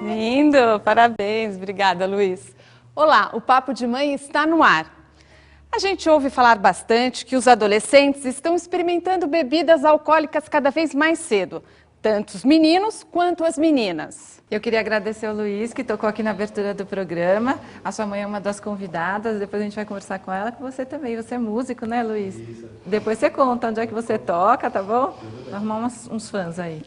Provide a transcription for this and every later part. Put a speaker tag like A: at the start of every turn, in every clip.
A: Lindo, parabéns, obrigada, Luiz. Olá, o Papo de Mãe está no ar. A gente ouve falar bastante que os adolescentes estão experimentando bebidas alcoólicas cada vez mais cedo, tanto os meninos quanto as meninas.
B: Eu queria agradecer ao Luiz, que tocou aqui na abertura do programa. A sua mãe é uma das convidadas, depois a gente vai conversar com ela, com você também. Você é músico, né, Luiz? Isso. Depois você conta onde é que você toca, tá bom? Vou arrumar uns fãs aí.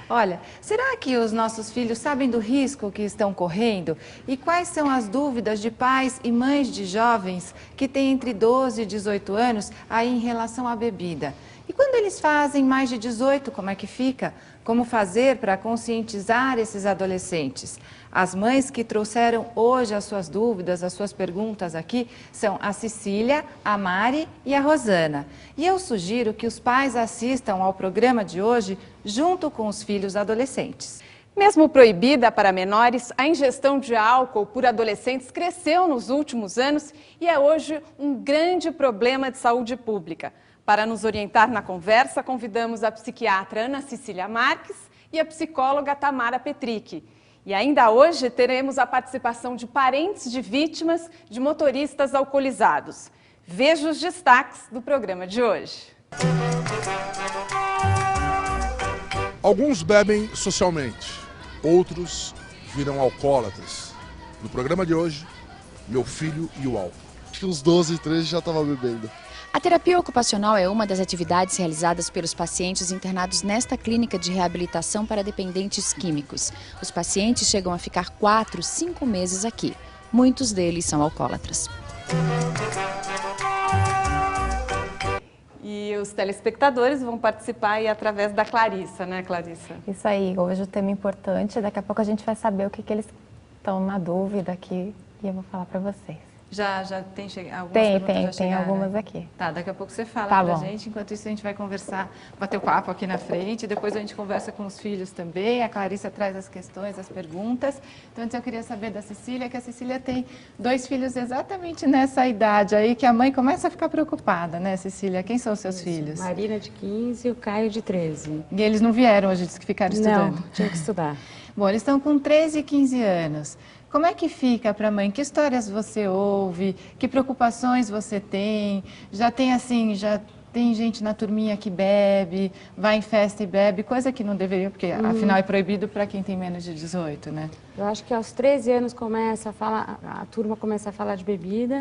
B: Olha, será que os nossos filhos sabem do risco que estão correndo? E quais são as dúvidas de pais e mães de jovens que têm entre 12 e 18 anos aí em relação à bebida? E quando eles fazem mais de 18, como é que fica? Como fazer para conscientizar esses adolescentes? As mães que trouxeram hoje as suas dúvidas, as suas perguntas aqui, são a Cecília, a Mari e a Rosana. E eu sugiro que os pais assistam ao programa de hoje junto com os filhos adolescentes.
A: Mesmo proibida para menores, a ingestão de álcool por adolescentes cresceu nos últimos anos e é hoje um grande problema de saúde pública. Para nos orientar na conversa, convidamos a psiquiatra Ana Cecília Marques e a psicóloga Tamara Petrick. E ainda hoje teremos a participação de parentes de vítimas de motoristas alcoolizados. Veja os destaques do programa de hoje.
C: Alguns bebem socialmente, outros viram alcoólatras. No programa de hoje, meu filho e o álcool.
D: Acho que uns 12, 13 já estava bebendo.
E: A terapia ocupacional é uma das atividades realizadas pelos pacientes internados nesta clínica de reabilitação para dependentes químicos. Os pacientes chegam a ficar 4, 5 meses aqui. Muitos deles são alcoólatras.
A: E os telespectadores vão participar aí através da Clarissa, né, Clarissa?
F: Isso aí, hoje o tema é importante, daqui a pouco a gente vai saber o que eles estão na dúvida aqui e eu vou falar para vocês.
B: Já tem algumas perguntas?
F: Tem algumas aqui.
B: Tá, daqui a pouco você fala
F: Tá
B: pra
F: bom.
B: gente, enquanto isso a gente vai conversar, bater o papo aqui na frente, depois a gente conversa com os filhos também, a Clarissa traz as questões, as perguntas. Então, antes eu queria saber da Cecília, que a Cecília tem 2 filhos exatamente nessa idade aí, que a mãe começa a ficar preocupada, né, Cecília? Quem são os seus filhos?
G: Marina de 15 e o Caio de 13.
B: E eles não vieram hoje, disse que ficaram estudando?
G: Não, tinha que estudar.
B: Bom, eles estão com 13 e 15 anos. Como é que fica para a mãe? Que histórias você ouve? Que preocupações você tem? Já tem gente na turminha que bebe, vai em festa e bebe, coisa que não deveria, porque afinal é proibido para quem tem menos de 18, né?
G: Eu acho que aos 13 anos a turma começa a falar de bebida.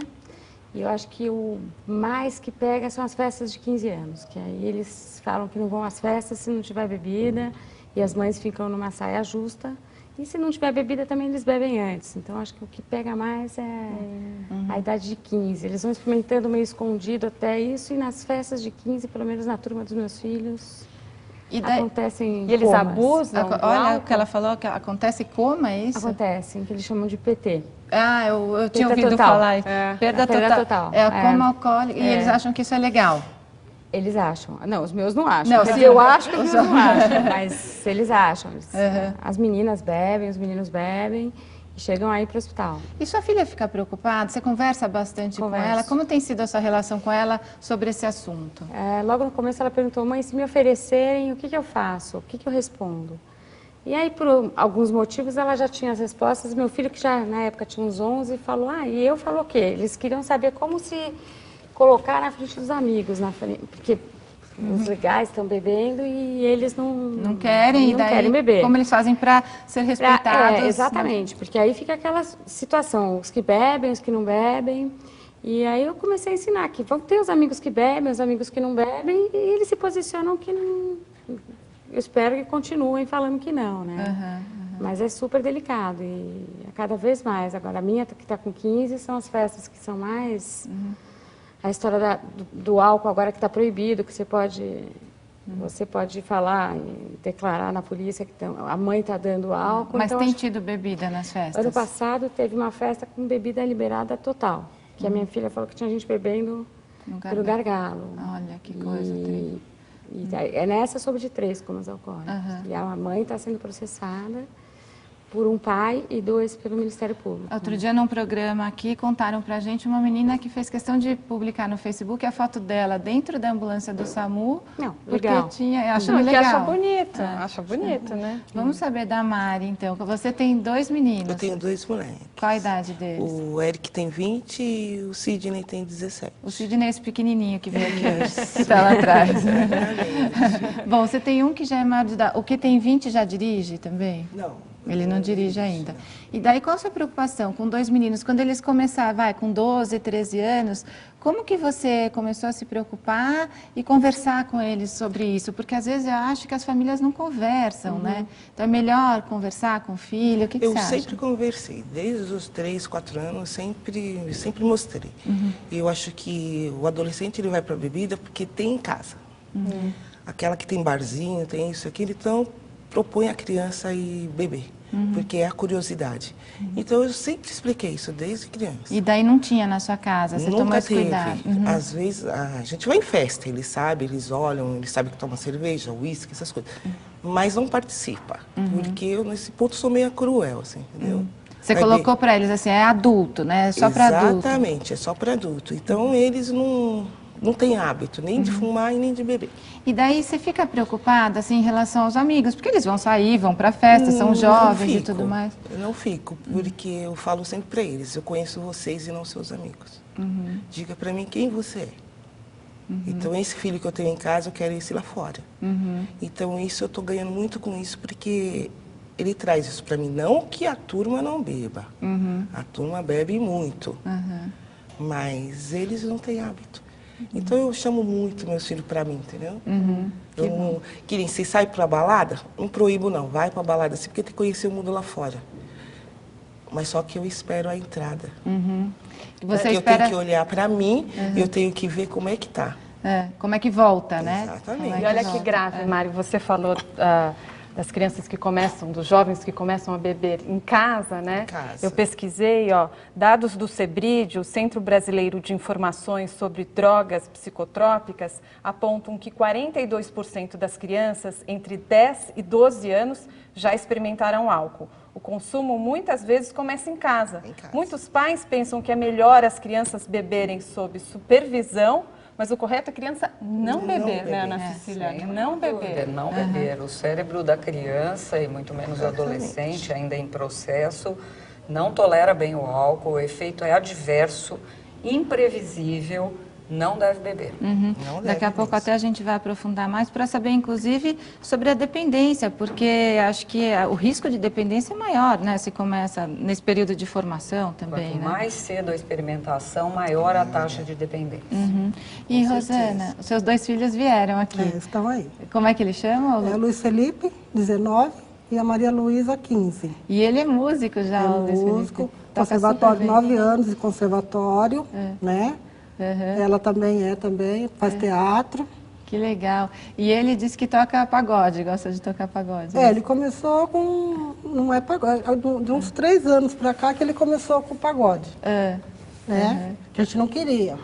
G: E eu acho que o mais que pega são as festas de 15 anos, que aí eles falam que não vão às festas se não tiver bebida, e as mães ficam numa saia justa. E se não tiver bebida, também eles bebem antes. Então, acho que o que pega mais é a idade de 15. Eles vão experimentando meio escondido até isso. E nas festas de 15, pelo menos na turma dos meus filhos, acontecem
A: E eles
G: comas.
A: abusam?
B: Olha o que ela falou, que acontece coma, é isso?
G: Acontecem, que eles chamam de PT.
B: Ah, eu tinha
G: Perda
B: ouvido
G: total.
B: falar.
G: Perda total.
B: É a coma alcoólica. E eles acham que isso é legal.
G: Eles acham. Não, os meus não acham.
B: Não,
G: Mas
B: sim.
G: eu acho que os meus não acham. Mas eles acham.
B: Uhum.
G: As meninas bebem, os meninos bebem e chegam aí para o hospital.
B: E sua filha fica preocupada? Você conversa bastante com ela? Como tem sido a sua relação com ela sobre esse assunto?
G: Logo no começo ela perguntou, mãe, se me oferecerem, o que que eu faço? O que que eu respondo? E aí, por alguns motivos, ela já tinha as respostas. Meu filho, que já na época tinha uns 11, falou, e eu falo o quê? Eles queriam saber como se colocar na frente dos amigos, porque os legais estão bebendo e eles não querem,
B: querem
G: beber.
B: Como eles fazem para ser respeitados?
G: Exatamente, porque aí fica aquela situação, os que bebem, os que não bebem. E aí eu comecei a ensinar que vão ter os amigos que bebem, os amigos que não bebem, e eles se posicionam que não... Eu espero que continuem falando que não, né? Mas é super delicado e cada vez mais. Agora, a minha, que está com 15, são as festas que são mais... A história do álcool agora que está proibido, que você pode falar e declarar na polícia que a mãe está dando álcool.
B: Mas
G: então,
B: tem tido bebida nas festas?
G: Ano passado teve uma festa com bebida liberada total. Que a minha filha falou que tinha gente bebendo pelo gargalo.
B: Olha, que coisa triste.
G: É nessa sobre de 3 comas alcoólicas. E a mãe está sendo processada por um pai e 2 pelo Ministério Público.
B: Outro dia, num programa aqui, contaram pra gente uma menina que fez questão de publicar no Facebook a foto dela dentro da ambulância do SAMU.
G: Não,
B: porque
G: legal.
B: tinha... Acho
A: Não, que
B: legal.
A: acha bonito, acha bonito, né?
B: Vamos saber da Mari, então. Você tem 2 meninos.
H: Eu tenho 2 moleques.
B: Qual a idade deles?
H: O Eric tem 20 e o Sidney tem 17.
B: O Sidney é esse pequenininho que veio aqui hoje, que está lá atrás. Bom, você tem um que já é maior de idade. O que tem 20 já dirige também?
H: Não.
B: Ele não dirige ainda. E daí, qual a sua preocupação com 2 meninos? Quando eles começaram, com 12, 13 anos, como que você começou a se preocupar e conversar com eles sobre isso? Porque, às vezes, eu acho que as famílias não conversam, né? Então, é melhor conversar com o filho? O que você acha?
H: Eu sempre conversei. Desde os 3, 4 anos, sempre mostrei. E eu acho que o adolescente, ele vai para a bebida porque tem em casa. Aquela que tem barzinho, tem isso, aquilo, então... propõe a criança a ir beber, porque é a curiosidade. Então, eu sempre expliquei isso, desde criança.
B: E daí não tinha na sua casa? Você tomou esse cuidado?
H: Às vezes, a gente vai em festa, eles sabem, eles olham, eles sabem que toma cerveja, uísque, essas coisas. Mas não participa, porque eu, nesse ponto, sou meio cruel, assim, entendeu?
B: Você colocou para eles assim, é adulto, né? É só para adulto.
H: Exatamente, é só para adulto. Então, eles não têm hábito nem de fumar e nem de beber.
B: E daí você fica preocupada assim, em relação aos amigos, porque eles vão sair, vão para festa, são jovens e tudo mais.
H: Eu não fico, porque eu falo sempre para eles, eu conheço vocês e não seus amigos. Diga para mim quem você é. Então, esse filho que eu tenho em casa, eu quero esse lá fora. Então, isso eu estou ganhando muito com isso, porque ele traz isso para mim. Não que a turma não beba, a turma bebe muito, mas eles não têm hábito. Então, eu chamo muito meus filhos para mim, entendeu? Que nem se sai para balada, não proíbo não, vai para balada assim, porque tem que conhecer o mundo lá fora. Mas só que eu espero a entrada.
B: Você
H: eu
B: espera...
H: tenho que olhar para mim, eu tenho que ver como é que tá.
B: Como é que volta, né?
H: Exatamente.
A: E olha que grave, Mário, você falou das crianças que começam, dos jovens que começam a beber em casa, né?
H: Em casa.
A: Eu pesquisei, dados do CEBRID, o Centro Brasileiro de Informações sobre Drogas Psicotrópicas, apontam que 42% das crianças entre 10 e 12 anos já experimentaram álcool. O consumo muitas vezes começa em casa. Muitos pais pensam que é melhor as crianças beberem sob supervisão, mas o correto é a criança não beber, né, Ana Cecília? Não beber.
I: Não beber. O cérebro da criança, e muito menos do adolescente, ainda em processo, não tolera bem o álcool, o efeito é adverso, imprevisível, não deve beber.
B: Daqui a pouco até a gente vai aprofundar mais para saber, inclusive, sobre a dependência, porque acho que o risco de dependência é maior, né? Se começa nesse período de formação também,
I: Quanto
B: né?
I: mais cedo a experimentação, maior a taxa de dependência.
B: E, Rosana, os seus 2 filhos vieram aqui.
J: Estão aí.
B: Como é que eles chamam?
J: É o Luiz Felipe, 19, e a Maria Luísa, 15.
B: E ele é músico já, o Luiz
J: músico,
B: Felipe. Toca
J: conservatório,
B: super bem.
J: 9 anos de conservatório, né? Ela também faz teatro.
B: Que legal. E ele disse que toca pagode, gosta de tocar pagode.
J: Ele começou com, não é pagode, de uns 3 anos pra cá que ele começou com pagode, né? Que a gente não queria.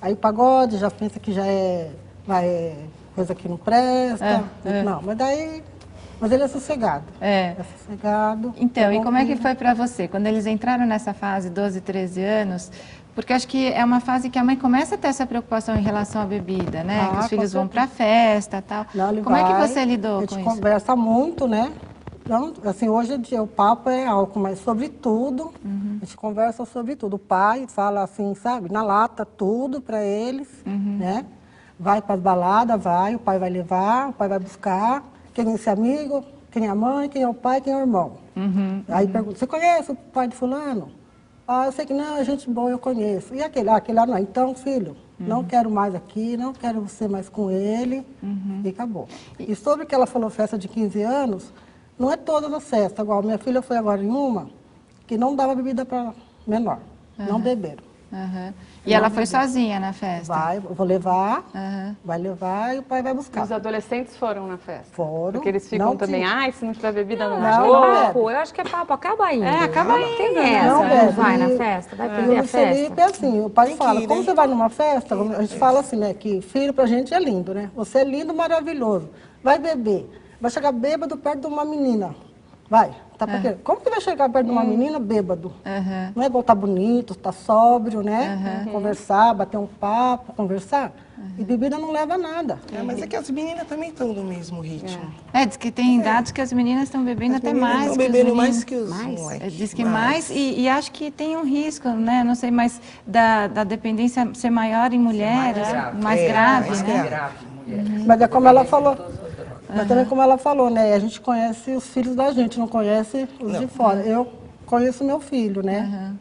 J: Aí o pagode já pensa que já é coisa que não presta. Não, mas ele é sossegado. É sossegado.
B: Então, e como é que foi para você? Quando eles entraram nessa fase, 12, 13 anos, porque acho que é uma fase que a mãe começa a ter essa preocupação em relação à bebida, né? Que os filhos vão para a festa e tal. Como é que você lidou com isso?
J: A gente conversa muito, né? Então, assim, hoje em dia o papo é álcool, mas sobre tudo, a gente conversa sobre tudo. O pai fala assim, sabe, na lata, tudo para eles, né? Vai para as baladas, o pai vai levar, o pai vai buscar. Quem é esse amigo, quem é a mãe, quem é o pai, quem é o irmão. Aí pergunta, você conhece o pai de fulano? Ah, eu sei que não, é gente boa, eu conheço. E aquele? Ah, aquele lá não. Então, filho, não quero mais aqui, não quero você mais com ele. E acabou. E sobre o que ela falou, festa de 15 anos, não é todas as festas. Igual minha filha foi agora em uma que não dava bebida para menor. Não beberam.
B: E ela foi sozinha na festa?
J: Eu vou levar, vai levar e o pai vai buscar.
A: Os adolescentes foram na festa?
J: Foram.
A: Porque eles ficam também, se não tiver bebida não
G: Papo, eu acho que é papo, acaba indo.
A: Acaba indo.
G: Tem essa, não vai na festa, vai perder a festa.
J: Felipe é assim, o pai fala, como você vai numa festa, a gente fala assim, né, que filho pra gente é lindo, né? Você é lindo, maravilhoso, vai beber, vai chegar bêbado perto de uma menina, Vai, tá pra quê? Como que vai chegar perto de uma menina bêbado? Não é igual tá bonito, tá sóbrio, né? Conversar, bater um papo, conversar. E bebida não leva a nada.
H: Mas é que as meninas também estão no mesmo ritmo.
B: Diz que tem dados que as meninas estão bebendo até mais.
H: Estão bebendo mais que os moleques.
B: Diz que mais, e acho que tem um risco, né? Não sei, mas da dependência ser maior em mulheres, mais grave, né?
J: Mas é como ela falou. Mas também como ela falou, né? A gente conhece os filhos da gente, não conhece os de fora. Eu conheço meu filho, né?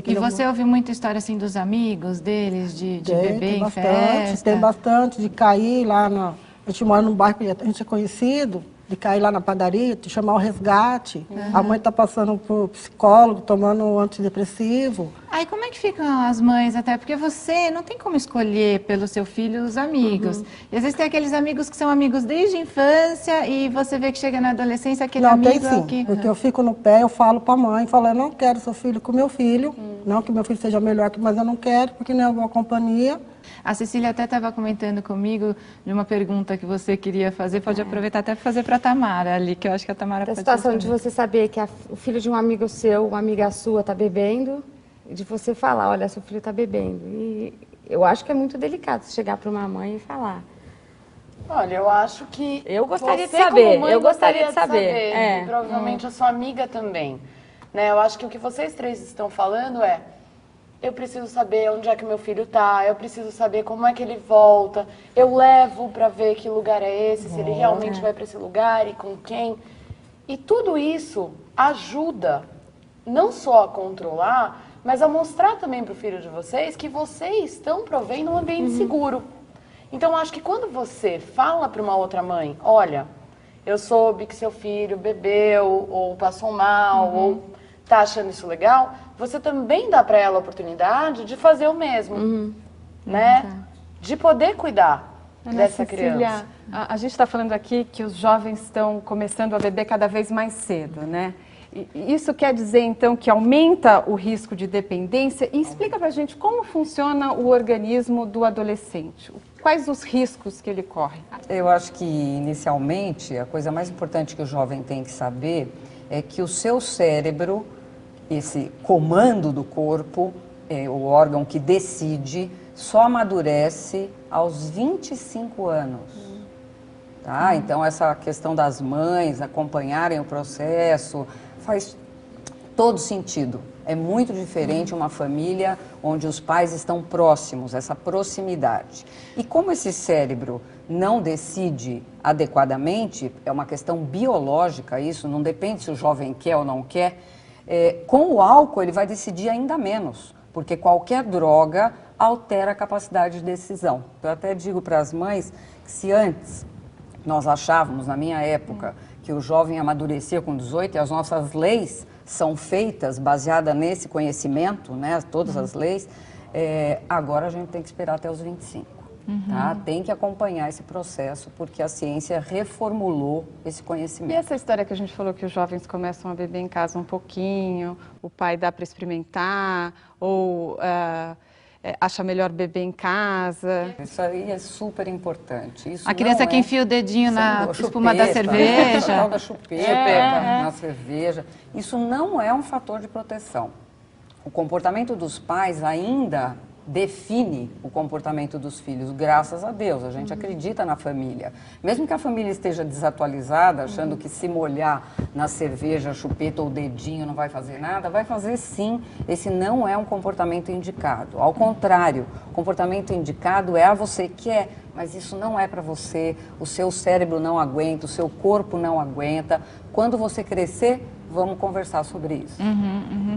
B: E você ouviu muita história assim dos amigos deles, de beber em festa?
J: Tem bastante, de cair lá na... A gente mora num bairro que a gente é conhecido, de cair lá na padaria, de chamar o resgate. A mãe está passando por psicólogo, tomando um antidepressivo.
B: Aí como é que ficam as mães até? Porque você não tem como escolher pelo seu filho os amigos. E às vezes tem aqueles amigos que são amigos desde a infância e você vê que chega na adolescência aquele amigo...
J: Não, tem sim, porque eu fico no pé, eu falo para a mãe, falo, eu não quero seu filho com meu filho, não que meu filho seja melhor, mas eu não quero, porque não é uma boa companhia.
B: A Cecília até estava comentando comigo de uma pergunta que você queria fazer, pode aproveitar até para fazer para a Tamara ali, que eu acho que a Tamara pode responder.
G: A situação de você saber que o filho de um amigo seu, uma amiga sua está bebendo, de você falar, olha, seu filho está bebendo. E eu acho que é muito delicado você chegar para uma mãe e falar.
K: Olha, eu acho que...
G: Eu gostaria de
K: você,
G: saber,
K: como mãe,
G: eu gostaria de saber.
K: E provavelmente a sua amiga também. Né? Eu acho que o que vocês três estão falando é... Eu preciso saber onde é que meu filho tá, eu preciso saber como é que ele volta, eu levo para ver que lugar é esse, se ele realmente vai para esse lugar e com quem. E tudo isso ajuda não só a controlar, mas a mostrar também para o filho de vocês que vocês estão provendo um ambiente seguro. Então, acho que quando você fala para uma outra mãe, olha, eu soube que seu filho bebeu ou passou mal ou tá achando isso legal, você também dá para ela a oportunidade de fazer o mesmo, né? De poder cuidar dessa criança.
A: A gente está falando aqui que os jovens estão começando a beber cada vez mais cedo, né? E isso quer dizer, então, que aumenta o risco de dependência? E explica para a gente como funciona o organismo do adolescente. Quais os riscos que ele corre?
I: Eu acho que, inicialmente, a coisa mais importante que o jovem tem que saber é que o seu cérebro, esse comando do corpo, o órgão que decide, só amadurece aos 25 anos. Tá? Então, essa questão das mães acompanharem o processo faz todo sentido. É muito diferente uma família onde os pais estão próximos, essa proximidade. E como esse cérebro não decide adequadamente, é uma questão biológica isso, não depende se o jovem quer ou não quer, com o álcool ele vai decidir ainda menos, porque qualquer droga altera a capacidade de decisão. Eu até digo para as mães que se antes nós achávamos, na minha época, que o jovem amadurecia com 18 e as nossas leis são feitas baseadas nesse conhecimento, né, todas as leis, agora a gente tem que esperar até os 25. Tá? Tem que acompanhar esse processo, porque a ciência reformulou esse conhecimento.
A: E essa história que a gente falou que os jovens começam a beber em casa um pouquinho, o pai dá para experimentar, ou acha melhor beber em casa?
I: Isso aí é super importante. Isso
B: a criança que enfia o dedinho na espuma da cerveja.
I: Da chupeta, na cerveja. Isso não é um fator de proteção. O comportamento dos pais ainda define o comportamento dos filhos, graças a Deus, a gente acredita na família. Mesmo que a família esteja desatualizada, achando que se molhar na cerveja, chupeta ou dedinho não vai fazer nada, vai fazer sim. Esse não é um comportamento indicado. Ao contrário, o comportamento indicado é você quer, mas isso não é para você, o seu cérebro não aguenta, o seu corpo não aguenta. Quando você crescer, vamos conversar sobre isso.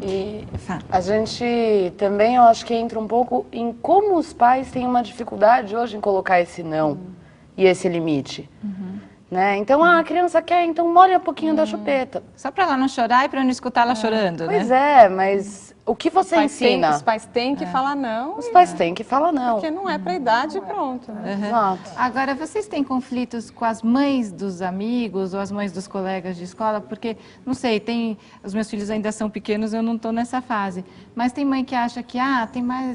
K: E a gente também, eu acho que entra um pouco em como os pais têm uma dificuldade hoje em colocar esse não e esse limite. Né? Então, a criança quer, então molha um pouquinho da chupeta.
B: Só para ela não chorar e para eu não escutar ela chorando,
K: Pois
B: né?
K: Mas o que você ensina?
A: Os pais têm que falar não.
K: Os pais têm que falar não.
A: Porque não é para a idade e pronto. Né?
K: Exato.
B: Agora, vocês têm conflitos com as mães dos amigos ou as mães dos colegas de escola? Porque, não sei, os meus filhos ainda são pequenos, eu não estou nessa fase. Mas tem mãe que acha que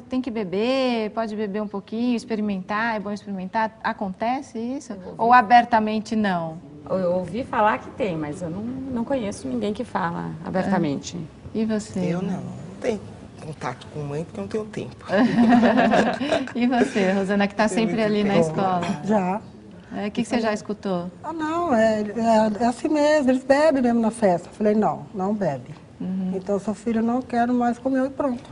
B: tem que beber, pode beber um pouquinho, experimentar, é bom experimentar. Acontece isso? Ou abertamente não?
G: Eu ouvi falar que tem, mas eu não conheço ninguém que fala abertamente.
B: E você?
H: Eu não tenho contato com mãe porque eu não tenho tempo.
B: E você, Rosana, que está sempre ali na escola?
J: Já.
B: O que você já escutou?
J: Ah, não, é assim mesmo, eles bebem mesmo na festa. Eu falei, não bebe. Então, seu filho não quero mais comer e pronto.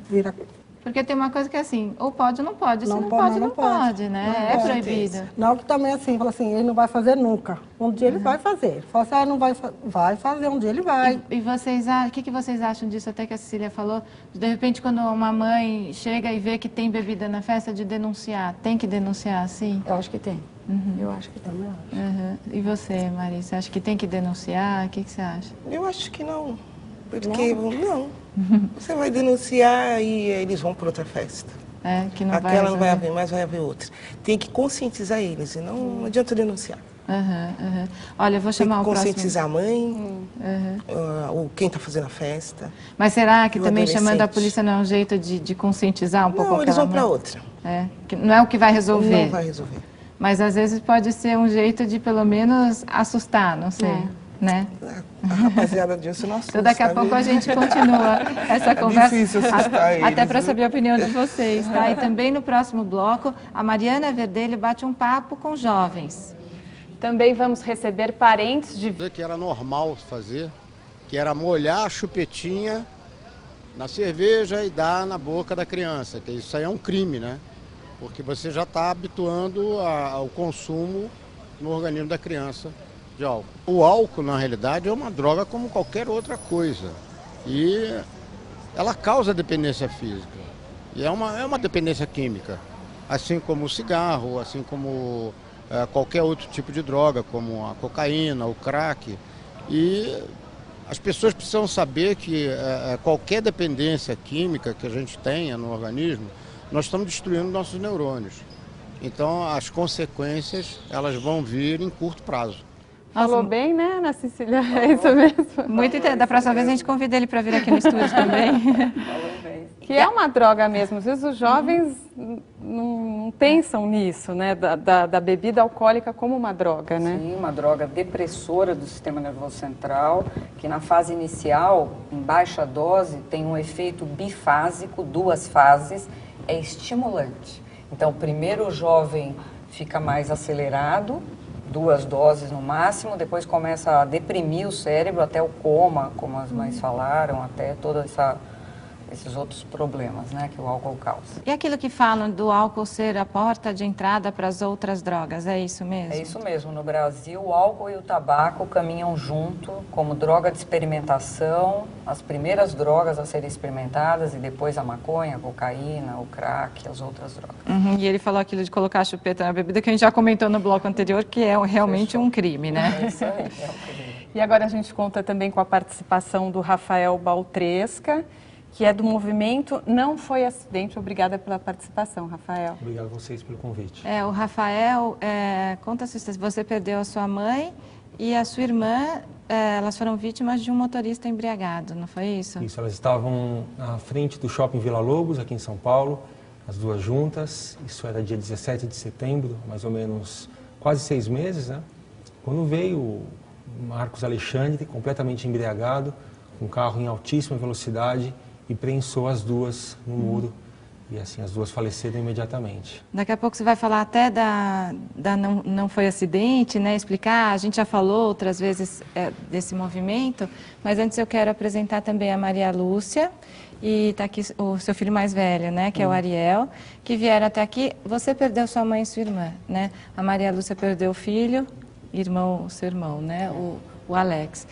J: Vira.
B: Porque tem uma coisa que é assim, ou pode ou não pode. Se não pode, não pode, né? É proibido.
J: Não, que também assim, fala assim, ele não vai fazer nunca. Um dia ele vai fazer. Fala assim, não vai fazer, um dia ele vai.
B: E vocês, o que vocês acham disso, até que a Cecília falou, de repente quando uma mãe chega e vê que tem bebida na festa, de denunciar, tem que denunciar, sim?
G: Eu acho que tem. Eu acho que tem.
B: E você, Marisa, acha que tem que denunciar? O que você acha?
H: Eu acho que não. Porque, não. Você vai denunciar e eles vão para outra festa.
B: Que não vai
H: Aquela não vai haver, mas vai haver outra. Tem que conscientizar eles, e não adianta denunciar.
B: Olha, eu vou chamar o próximo.
H: Tem que conscientizar a mãe, ou quem está fazendo a festa.
B: Mas será que também chamando a polícia não é um jeito de conscientizar um pouco aquela mãe?
H: Não, eles vão para outra.
B: Que não é o que vai resolver.
H: Não vai resolver.
B: Mas às vezes pode ser um jeito de pelo menos assustar, não sei. Né?
H: A rapaziada disso não assusta.
B: Então daqui a pouco a gente continua essa conversa.
H: Difícil assustar eles,
B: até para saber a opinião de vocês, tá? E também no próximo bloco, a Mariana Verdelho bate um papo com jovens.
A: Também vamos receber parentes de...
L: Que era normal fazer, que era molhar a chupetinha na cerveja e dar na boca da criança, que isso aí é um crime, né? Porque você já está habituando ao consumo no organismo da criança de álcool. O álcool, na realidade, é uma droga como qualquer outra coisa. E ela causa dependência física. E é uma dependência química. Assim como o cigarro, assim como qualquer outro tipo de droga, como a cocaína, o crack. E as pessoas precisam saber que qualquer dependência química que a gente tenha no organismo, nós estamos destruindo nossos neurônios. Então, as consequências, elas vão vir em curto prazo.
A: Falou bem, né, Ana Cecília? É isso mesmo.
B: Muito interessante. Da próxima vez a gente convida ele para vir aqui no estúdio também.
A: Que é uma droga mesmo. Às vezes os jovens não pensam nisso, né, da bebida alcoólica como uma droga, né?
I: Sim, uma droga depressora do sistema nervoso central, que na fase inicial, em baixa dose, tem um efeito bifásico, 2 fases, é estimulante. Então, primeiro o jovem fica mais acelerado, 2 doses no máximo, depois começa a deprimir o cérebro até o coma, como as mães falaram, até todos esses outros problemas, né, que o álcool causa.
B: E aquilo que falam do álcool ser a porta de entrada para as outras drogas, é isso mesmo?
I: É isso mesmo. No Brasil, o álcool e o tabaco caminham junto como droga de experimentação, as primeiras drogas a serem experimentadas e depois a maconha, a cocaína, o crack e as outras drogas.
B: E ele falou aquilo de colocar a chupeta na bebida que a gente já comentou no bloco anterior, que é realmente um crime, né?
I: É isso aí, é um crime.
A: E agora a gente conta também com a participação do Rafael Baltresca, que é do movimento Não Foi Acidente. Obrigada pela participação, Rafael.
M: Obrigado a vocês pelo convite.
B: O Rafael, conta a sua história. Você perdeu a sua mãe e a sua irmã, elas foram vítimas de um motorista embriagado, não foi isso?
M: Isso, elas estavam na frente do Shopping Vila Lobos, aqui em São Paulo, as duas juntas. Isso era dia 17 de setembro, mais ou menos quase 6 meses, né? Quando veio o Marcos Alexandre, completamente embriagado, com um carro em altíssima velocidade, e prensou as duas no muro. E assim, as duas faleceram imediatamente.
B: Daqui a pouco você vai falar até da não foi acidente, né? Explicar, a gente já falou outras vezes desse movimento, mas antes eu quero apresentar também a Maria Lúcia, e está aqui o seu filho mais velho, né? Que é o Ariel, que vieram até aqui. Você perdeu sua mãe e sua irmã, né? A Maria Lúcia perdeu o filho, seu irmão, né? O Alex.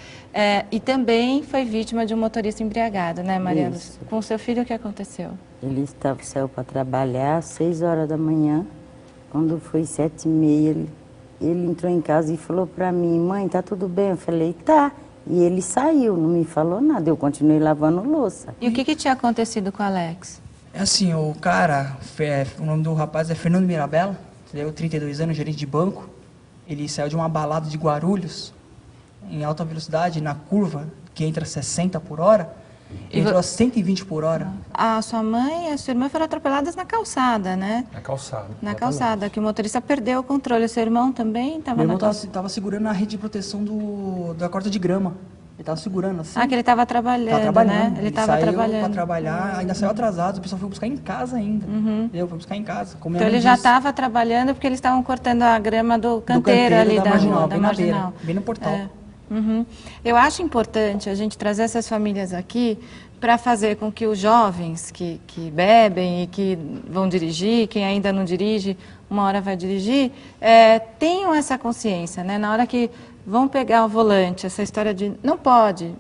B: E também foi vítima de um motorista embriagado, né, Maria Lúcia? Com o seu filho, o que aconteceu?
N: Ele saiu para trabalhar às 6 horas da manhã. Quando foi 7h30, ele entrou em casa e falou para mim: mãe, tá tudo bem? Eu falei: tá. E ele saiu, não me falou nada, eu continuei lavando louça.
B: E o que tinha acontecido com o Alex?
O: É assim, o cara, o nome do rapaz é Fernando Mirabella, tem 32 anos, gerente de banco. Ele saiu de uma balada de Guarulhos, em alta velocidade, na curva, que entra 60 por hora, Ele entrou a 120 por hora.
B: A sua mãe e a sua irmã foram atropeladas na calçada, né?
M: Na calçada.
B: Na calçada, que o motorista perdeu o controle. O seu irmão também estava
O: Meu irmão estava segurando a rede de proteção da corta de grama. Ele estava segurando assim.
B: Ah, que ele estava trabalhando, né? Ele estava trabalhando.
O: Para trabalhar, ainda saiu atrasado, o pessoal foi buscar em casa ainda. Eu fui buscar em casa.
B: Então ele já estava trabalhando porque eles estavam cortando a grama do canteiro ali da rua, da marginal.
O: Bem no portal.
B: Eu acho importante a gente trazer essas famílias aqui para fazer com que os jovens que bebem e que vão dirigir, quem ainda não dirige, uma hora vai dirigir, tenham essa consciência, né? Na hora que vão pegar o volante, essa história de não pode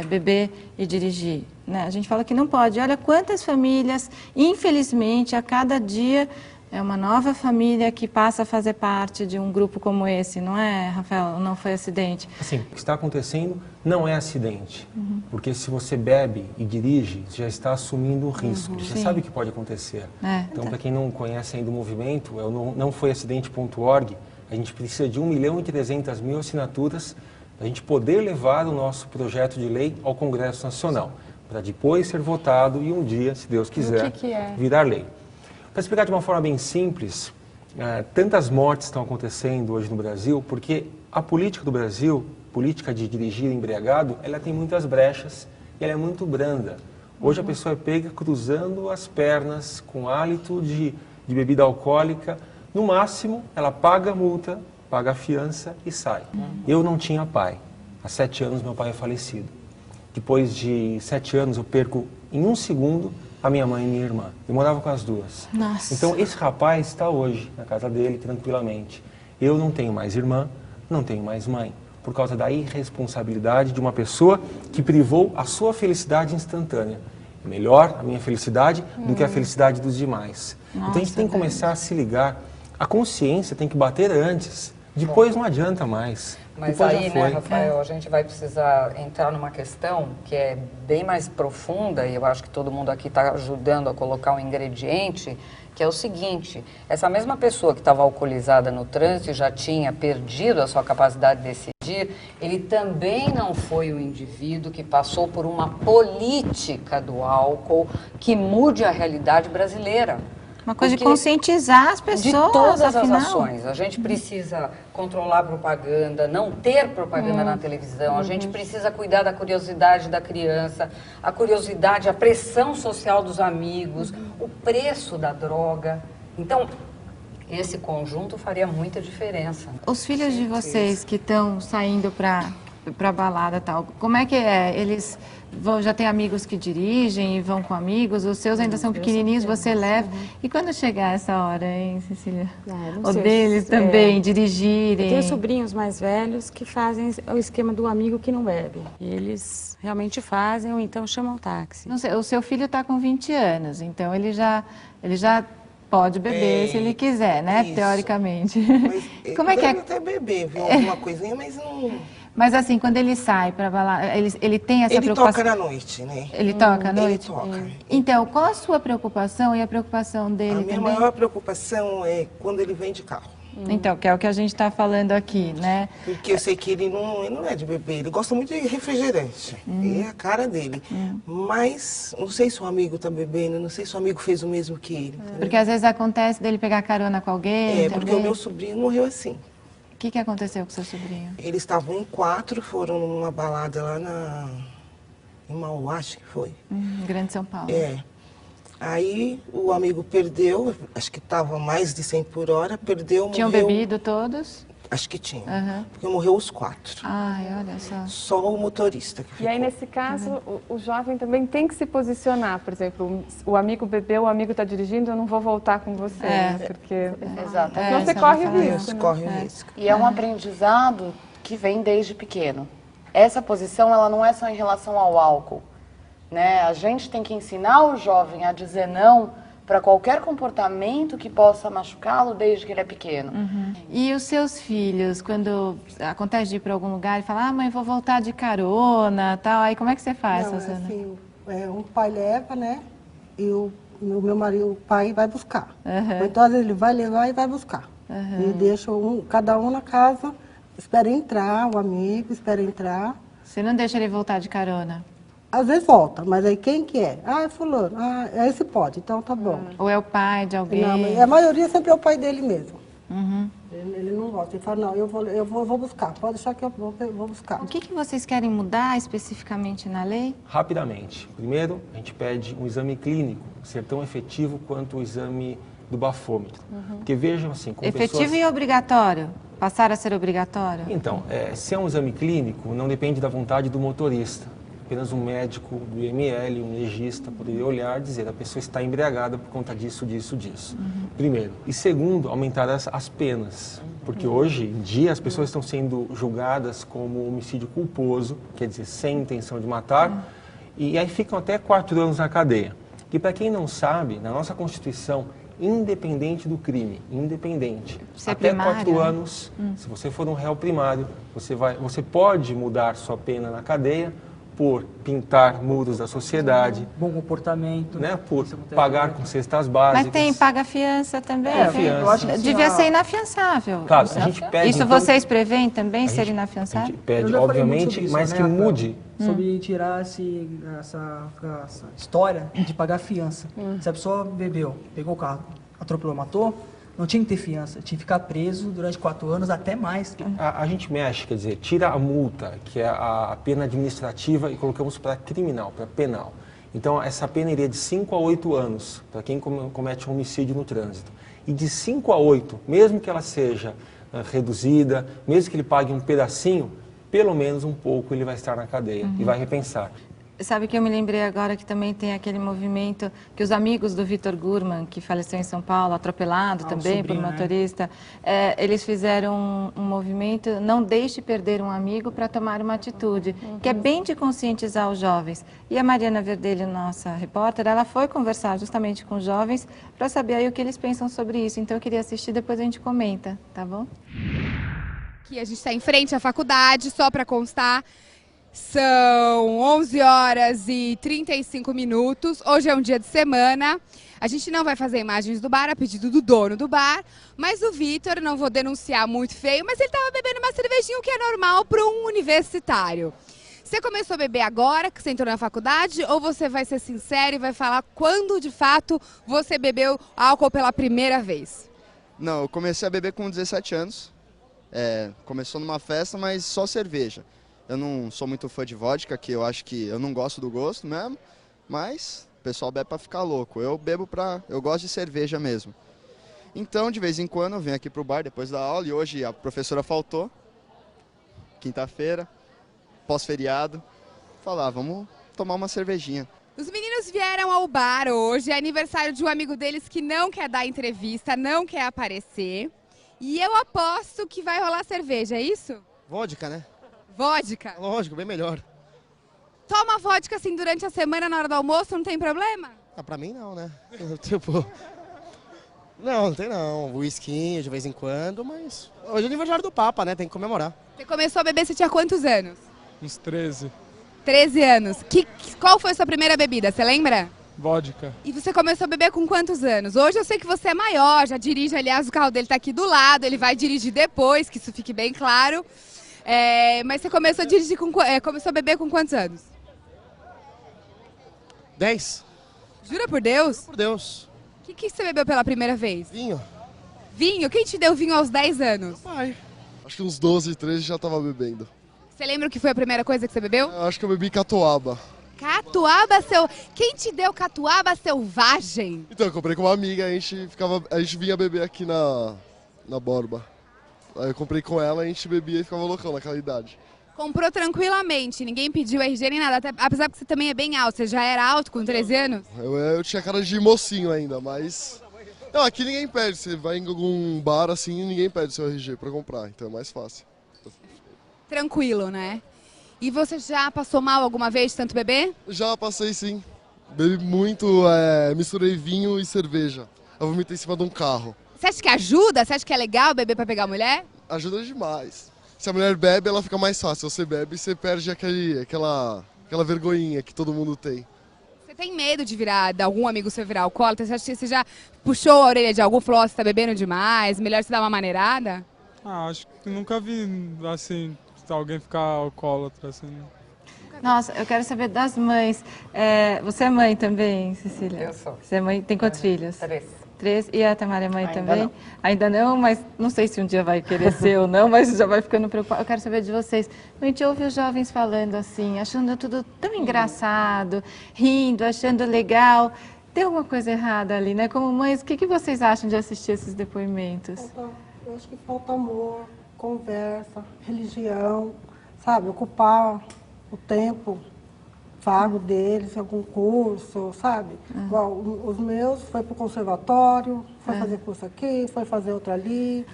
B: beber e dirigir, né? A gente fala que não pode. Olha quantas famílias, infelizmente, a cada dia é uma nova família que passa a fazer parte de um grupo como esse, não é, Rafael? Não foi acidente?
M: Assim, o que está acontecendo não é acidente, porque se você bebe e dirige, você já está assumindo o risco, você sabe o que pode acontecer. Então, para quem não conhece ainda o movimento, é o nãofoiacidente.org, a gente precisa de 1.300.000 assinaturas para a gente poder levar o nosso projeto de lei ao Congresso Nacional, para depois ser votado e um dia, se Deus quiser, virar lei. Para explicar de uma forma bem simples, tantas mortes estão acontecendo hoje no Brasil porque a política do Brasil, política de dirigir embriagado, ela tem muitas brechas e ela é muito branda. Hoje a pessoa é pega cruzando as pernas com hálito de bebida alcoólica. No máximo, ela paga a multa, paga a fiança e sai. Eu não tinha pai. Há 7 anos meu pai é falecido. Depois de 7 anos eu perco em 1 segundo a minha mãe e minha irmã. Eu morava com as duas.
B: Nossa.
M: Então esse rapaz está hoje na casa dele tranquilamente. Eu não tenho mais irmã, não tenho mais mãe, por causa da irresponsabilidade de uma pessoa que privou a sua felicidade instantânea. É melhor a minha felicidade do que a felicidade dos demais. Então a gente tem que começar a se ligar. A consciência tem que bater antes. Depois não adianta mais.
I: Mas
M: depois
I: aí, né, Rafael, a gente vai precisar entrar numa questão que é bem mais profunda, e eu acho que todo mundo aqui está ajudando a colocar um ingrediente, que é o seguinte: essa mesma pessoa que estava alcoolizada no trânsito e já tinha perdido a sua capacidade de decidir, ele também não foi o indivíduo que passou por uma política do álcool que mude a realidade brasileira.
B: Uma coisa de conscientizar as pessoas,
I: de todas
B: afinal.
I: as ações. A gente precisa controlar a propaganda, não ter propaganda na televisão. A gente precisa cuidar da curiosidade da criança, a curiosidade, a pressão social dos amigos, o preço da droga. Então, esse conjunto faria muita diferença.
B: Os filhos de vocês que estão saindo para balada e tal, como é que é? Eles já têm amigos que dirigem e vão com amigos? Os seus ainda são pequenininhos, você leva. E quando chegar essa hora, hein, Cecília? Ou deles também dirigirem?
G: Eu tenho sobrinhos mais velhos que fazem o esquema do amigo que não bebe. E eles realmente fazem ou então chamam táxi.
B: Não sei, o seu filho está com 20 anos, então ele já pode beber se ele quiser, né?
H: Isso.
B: Teoricamente.
H: Mas
B: como é que é?
H: até beber, viu? Alguma coisinha, mas não...
B: Mas assim, quando ele sai para balada, ele tem essa preocupação?
H: Ele toca na noite, né?
B: Ele toca à noite?
H: Ele toca.
B: Então, qual a sua preocupação e a preocupação dele também?
H: A minha maior preocupação é quando ele vem de carro.
B: Então, que é o que a gente está falando aqui, né?
H: Porque eu sei que ele não é de beber, ele gosta muito de refrigerante. É a cara dele. Mas não sei se o amigo está bebendo, não sei se o amigo fez o mesmo que ele.
B: Porque às vezes acontece dele pegar carona com alguém.
H: Porque o meu sobrinho morreu assim.
B: O que aconteceu com o seu sobrinho?
H: Eles estavam em 4, foram numa balada lá em Mauá, acho que foi.
B: Grande São Paulo.
H: Aí o amigo perdeu, acho que estava mais de 100 por hora, perdeu,
B: Tinham
H: morreu.
B: bebido todos?
H: Acho que tinha, porque morreu os 4.
B: Ai, olha só.
H: Só o motorista que ficou.
A: E aí, nesse caso, o jovem também tem que se posicionar. Por exemplo, o amigo bebeu, o amigo está dirigindo, eu não vou voltar com você, né? Porque
K: Exatamente.
A: você corre o risco.
H: Corre o risco.
K: E é um aprendizado que vem desde pequeno. Essa posição, ela não é só em relação ao álcool, né? A gente tem que ensinar o jovem a dizer não para qualquer comportamento que possa machucá-lo desde que ele é pequeno.
B: E os seus filhos, quando acontece de ir para algum lugar e falar, mãe, vou voltar de carona, tal, aí como é que você faz, Suzana?
J: Assim, um pai leva, né, e o meu marido, o pai vai buscar. Então, às vezes, ele vai levar e vai buscar. E deixa cada um na casa, espera entrar, o amigo espera entrar.
B: Você não deixa ele voltar de carona?
J: Às vezes volta, mas aí quem que é? Ah, é fulano. Ah, esse pode, então tá bom.
B: Ou é o pai de alguém?
J: Não, mas a maioria sempre é o pai dele mesmo.
B: Uhum.
J: Ele não gosta, ele fala, não, eu vou buscar, pode deixar que eu vou buscar.
B: O que vocês querem mudar especificamente na lei?
M: Rapidamente. Primeiro, a gente pede um exame clínico ser tão efetivo quanto o exame do bafômetro. Porque vejam assim, com
B: Efetivo
M: pessoas...
B: e obrigatório? Passar a ser obrigatório?
M: Então, se é um exame clínico, não depende da vontade do motorista. Apenas um médico do IML, um legista, poderia olhar e dizer a pessoa está embriagada por conta disso, disso, disso. Primeiro. E segundo, aumentar as penas. Porque hoje em dia as pessoas estão sendo julgadas como homicídio culposo, quer dizer, sem intenção de matar, e aí ficam até 4 anos na cadeia. E para quem não sabe, na nossa Constituição, independente do crime, independente,
B: Se é
M: até
B: primário,
M: 4 anos, se você for um réu primário, você pode mudar sua pena na cadeia por pintar muros da sociedade,
O: Bom comportamento,
M: né, por pagar com cestas básicas.
B: Mas tem paga fiança também?
M: Fiança.
O: Eu acho que
B: Devia ser inafiançável.
M: Claro, a gente pede,
B: Isso
M: então,
B: vocês prevêem também,
M: a
B: ser
M: gente
B: inafiançável?
M: pede,
O: Eu já falei muito
M: obviamente,
O: sobre isso,
M: mas
O: né,
M: que
O: Rafael?
M: mude.
O: Sobre tirar essa história de pagar fiança. Se a pessoa bebeu, pegou o carro, atropelou, matou, não tinha que ter fiança, tinha que ficar preso durante 4 anos, até mais.
M: A gente mexe, quer dizer, tira a multa, que é a pena administrativa, e colocamos para criminal, para penal. Então, essa pena iria de 5 a 8 anos para quem comete um homicídio no trânsito. E de 5 a 8, mesmo que ela seja reduzida, mesmo que ele pague um pedacinho, pelo menos um pouco ele vai estar na cadeia e vai repensar.
B: Sabe que eu me lembrei agora que também tem aquele movimento que os amigos do Vitor Gurman, que faleceu em São Paulo, atropelado também por motorista, eles fizeram um movimento, não deixe perder um amigo para tomar uma atitude, que é bem de conscientizar os jovens. E a Mariana Verdelho, nossa repórter, ela foi conversar justamente com os jovens para saber aí o que eles pensam sobre isso. Então eu queria assistir, depois a gente comenta, tá bom?
P: Aqui a gente está em frente à faculdade, só para constar. São 11 horas e 35 minutos, hoje é um dia de semana, a gente não vai fazer imagens do bar a pedido do dono do bar, mas o Vitor, não vou denunciar muito feio, mas ele estava bebendo uma cervejinha, o que é normal para um universitário. Você começou a beber agora que você entrou na faculdade ou você vai ser sincero e vai falar quando de fato você bebeu álcool pela primeira vez?
Q: Não, eu comecei a beber com 17 anos, começou numa festa, mas só cerveja. Eu não sou muito fã de vodka, que eu acho que eu não gosto do gosto mesmo, mas o pessoal bebe pra ficar louco. Eu gosto de cerveja mesmo. Então, de vez em quando, eu venho aqui pro bar depois da aula e hoje a professora faltou, quinta-feira, pós-feriado, falar, vamos tomar uma cervejinha.
P: Os meninos vieram ao bar hoje, é aniversário de um amigo deles que não quer dar entrevista, não quer aparecer. E eu aposto que vai rolar cerveja, é isso?
R: Vodka, né?
P: Vodka?
R: Lógico, bem melhor.
P: Toma vodka assim durante a semana na hora do almoço, não tem problema?
R: Ah, pra mim não, né? Tipo... Não tem não. Whisky de vez em quando, mas... Hoje é aniversário do Papa, né? Tem que comemorar.
P: Você começou a beber, você tinha quantos anos?
S: Uns 13.
P: 13 anos. Qual foi a sua primeira bebida, você lembra?
S: Vodka.
P: E você começou a beber com quantos anos? Hoje eu sei que você é maior, já dirige, aliás, o carro dele tá aqui do lado, ele vai dirigir depois, que isso fique bem claro. Mas você começou a dirigir começou a beber com quantos anos?
R: 10.
P: Jura por Deus?
R: Por Deus.
P: O que você bebeu pela primeira vez?
R: Vinho.
P: Vinho? Quem te deu vinho aos 10 anos?
R: Meu pai.
D: Acho que uns 12, 13 já tava bebendo.
P: Você lembra o que foi a primeira coisa que você bebeu?
D: Eu acho que eu bebi catuaba.
P: Catuaba Quem te deu catuaba selvagem?
D: Então, eu comprei com uma amiga, a gente vinha beber aqui na Borba. Aí eu comprei com ela, a gente bebia e ficava loucão naquela idade.
P: Comprou tranquilamente, ninguém pediu RG nem nada, apesar que você também é bem alto, você já era alto com 13 anos?
D: Eu tinha cara de mocinho ainda, mas... Não, aqui ninguém pede, você vai em algum bar assim, ninguém pede seu RG pra comprar, então é mais fácil.
P: Tranquilo, né? E você já passou mal alguma vez de tanto beber?
D: Já passei sim, bebi muito, misturei vinho e cerveja. Eu vomitei em cima de um carro.
P: Você acha que ajuda? Você acha que é legal beber pra pegar mulher?
D: Ajuda demais. Se a mulher bebe, ela fica mais fácil. Se você bebe, você perde aquela vergonhinha que todo mundo tem.
P: Você tem medo de algum amigo seu virar alcoólatra? Você acha que você já puxou a orelha de algum, falou, você tá bebendo demais, melhor você dar uma maneirada?
S: Ah, acho que nunca vi, assim, alguém ficar alcoólatra, assim.
P: Nunca
B: Nossa, eu quero saber das mães. Você é mãe também, Cecília?
I: Eu sou.
B: Você é mãe, tem quantos filhos?
I: 3.
B: 3. E a Tamara é mãe
I: Ainda
B: também?
I: não.
B: Ainda não, mas não sei se um dia vai querer ser ou não, mas já vai ficando preocupada. Eu quero saber de vocês. A gente ouve os jovens falando assim, achando tudo tão engraçado, rindo, achando legal. Tem alguma coisa errada ali, né? Como mães, o que vocês acham de assistir esses depoimentos?
J: Eu acho que falta amor, conversa, religião, sabe? Ocupar o tempo vago deles em algum curso, sabe? Igual os meus, foi para o conservatório, foi fazer curso aqui, foi fazer outro ali.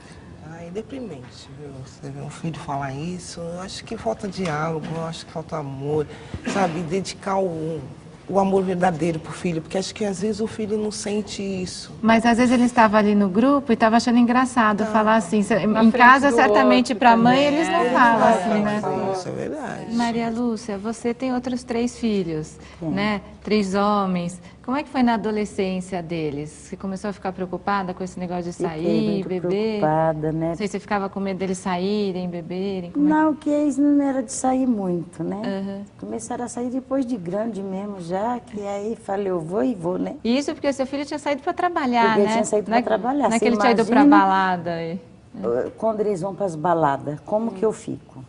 H: É deprimente, viu? Você ver um filho falar isso, eu acho que falta diálogo, eu acho que falta amor, sabe? Dedicar o amor verdadeiro pro filho, porque acho que às vezes o filho não sente isso.
B: Mas às vezes ele estava ali no grupo e estava achando engraçado falar assim. Em casa, certamente, para a mãe, eles não falam assim, né?
H: Isso é verdade.
B: Maria Lúcia, você tem outros 3 filhos, né? 3 homens. Como é que foi na adolescência deles? Você começou a ficar preocupada com esse negócio de sair,
N: muito
B: beber?
N: preocupada, né?
B: Não sei se você ficava com medo deles saírem, beberem.
N: Não, que eles não era de sair muito, né? Começaram a sair depois de grande mesmo já, que aí falei, eu vou e vou, né?
B: Isso porque seu filho tinha saído para trabalhar,
N: Porque
B: né?
N: ele tinha saído para trabalhar.
B: Não é que ele tinha ido para balada.
N: Quando eles vão para as baladas, como que eu fico?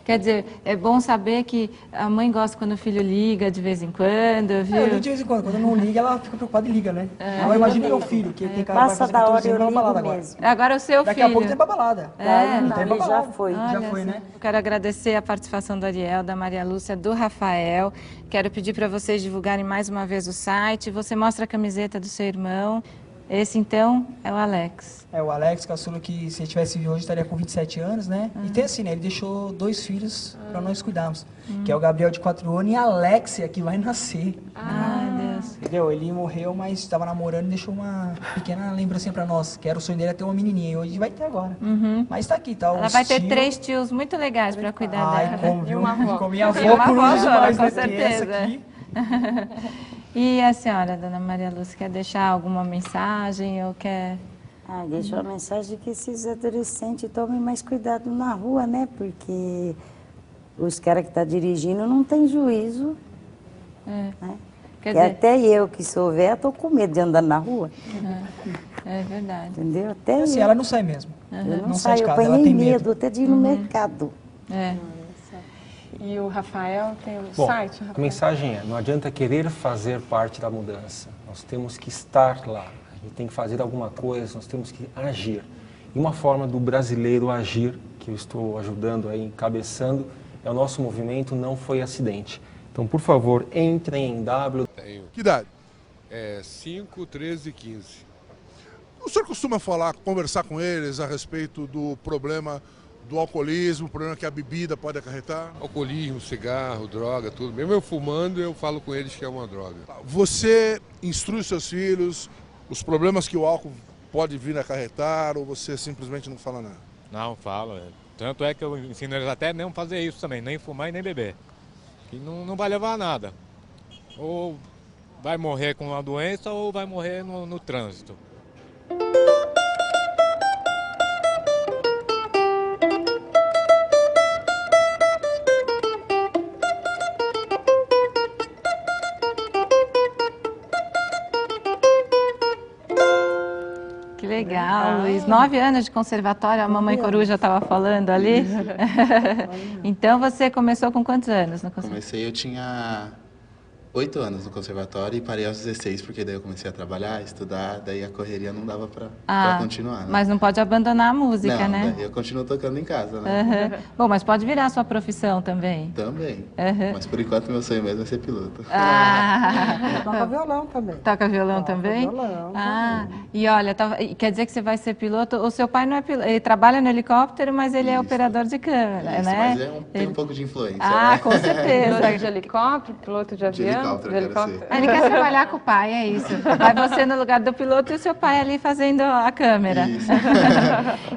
B: Quer dizer, é bom saber que a mãe gosta quando o filho liga de vez em quando, viu?
O: Eu ligo de vez em quando. Quando não liga, ela fica preocupada e liga, né? Agora imagina meu filho, que tem cara
N: Passa da hora, eu ligo
O: balada
N: mesmo.
B: Agora o seu
O: Daqui
B: filho.
O: a pouco tem pra balada.
B: Já
O: foi. Já foi, né?
B: Eu quero agradecer a participação do Ariel, da Maria Lúcia, do Rafael. Quero pedir para vocês divulgarem mais uma vez o site. Você mostra a camiseta do seu irmão. Esse, então, é o Alex.
O: É o Alex, caçula, que se ele tivesse vivo hoje estaria com 27 anos, né? E tem assim, né? Ele deixou 2 filhos para nós cuidarmos. Que é o Gabriel, de 4 anos, e a Alexia, que vai nascer.
B: Ai, Deus.
O: Entendeu? Ele morreu, mas estava namorando e deixou uma pequena lembrancinha para nós. Que era o sonho dele ter uma menininha. E hoje vai ter agora. Mas tá aqui, tá?
B: Ela vai ter 3 tios muito legais para cuidar dela.
O: Como, viu?
B: E uma avó.
O: Com minha avó,
B: E uma
O: por
B: avó,
O: hoje, mais
B: com
O: do que essa
B: certeza.
O: aqui.
B: E a senhora, dona Maria Lúcia, quer deixar alguma mensagem ou quer...
N: Deixa uma mensagem que esses adolescentes tomem mais cuidado na rua, né? Porque os caras que estão dirigindo não têm juízo. Né?
B: Quer
N: Que
B: dizer-
N: até eu, que sou velha, estou com medo de andar na rua.
B: É verdade.
N: Entendeu? Até
O: Assim,
N: eu.
O: ela não sai mesmo.
N: Eu não
O: sai de
N: saio, eu
O: casa, ela
N: apanhei
O: tem
N: medo
O: medo.
N: até de ir no mercado.
K: E o Rafael tem o
M: Bom,
K: site?
M: a mensagem é, não adianta querer fazer parte da mudança, nós temos que estar lá, a gente tem que fazer alguma coisa, nós temos que agir. E uma forma do brasileiro agir, que eu estou ajudando aí, encabeçando, é o nosso movimento Não Foi Acidente. Então, por favor, entrem em
C: Que idade?
S: 5, 13 e 15.
C: O senhor costuma conversar com eles a respeito do problema do alcoolismo, o problema que a bebida pode acarretar?
S: Alcoolismo, cigarro, droga, tudo. Mesmo eu fumando, eu falo com eles que é uma droga.
C: Você instrui os seus filhos, os problemas que o álcool pode vir a acarretar, ou você simplesmente não fala nada?
T: Não, falo. Tanto é que eu ensino eles até nem fazer isso também, nem fumar e nem beber. Que não vai levar a nada. Ou vai morrer com uma doença ou vai morrer no trânsito.
B: Que legal, Luiz. 9 anos de conservatório, a mamãe coruja estava falando ali. Então, você começou com quantos anos no conservatório?
U: Comecei, eu tinha 8 anos no conservatório e parei aos 16, porque daí eu comecei a trabalhar, estudar, daí a correria não dava pra continuar. Né?
B: Mas não pode abandonar a música,
U: não,
B: né?
U: Daí eu continuo tocando em casa, né?
B: Bom, mas pode virar a sua profissão também.
U: Também. Mas por enquanto meu sonho mesmo é ser piloto.
J: Toca violão também.
B: Toca violão também?
J: Violão.
B: E olha, quer dizer que você vai ser piloto? O seu pai não é piloto, ele trabalha no helicóptero, mas ele é operador de câmera,
U: Isso,
B: né?
U: mas tem um pouco de influência,
B: Ah,
U: né?
B: com certeza.
K: Piloto de helicóptero, piloto de avião?
U: helicóptero, eu quero ser.
B: Ele quer trabalhar com o pai, é isso. Vai você no lugar do piloto e o seu pai ali fazendo a câmera.
U: Isso.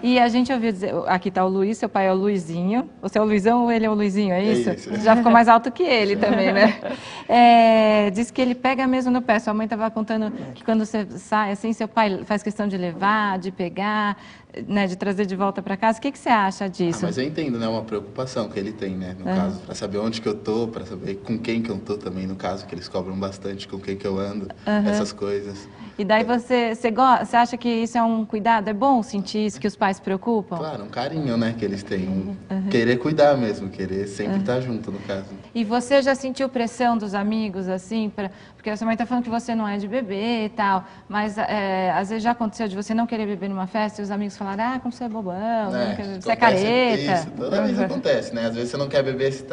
B: E a gente ouviu dizer, aqui está o Luiz, seu pai é o Luizinho. Você é o Luizão ou ele é o Luizinho, é isso?
U: isso.
B: Já ficou mais alto que ele também, né? Diz que ele pega mesmo no pé. Sua mãe estava contando que quando você sai, assim, seu pai faz questão de levar, de pegar. né, de trazer de volta para casa. O que você acha disso?
U: Mas eu entendo, né? Uma preocupação que ele tem, né? No caso, para saber onde que eu tô, para saber com quem que eu tô também, no caso, que eles cobram bastante, com quem que eu ando, essas coisas.
B: E daí você acha que isso é um cuidado? É bom sentir isso, que os pais se preocupam?
U: Claro, um carinho, né, que eles têm. Querer cuidar mesmo, querer sempre estar junto, no caso.
B: E você já sentiu pressão dos amigos, assim, porque a sua mãe está falando que você não é de beber e tal, mas às vezes já aconteceu de você não querer beber numa festa e os amigos falarem, como você é bobão, você é careta.
U: Isso, toda vez acontece, né? Às vezes você não quer beber, você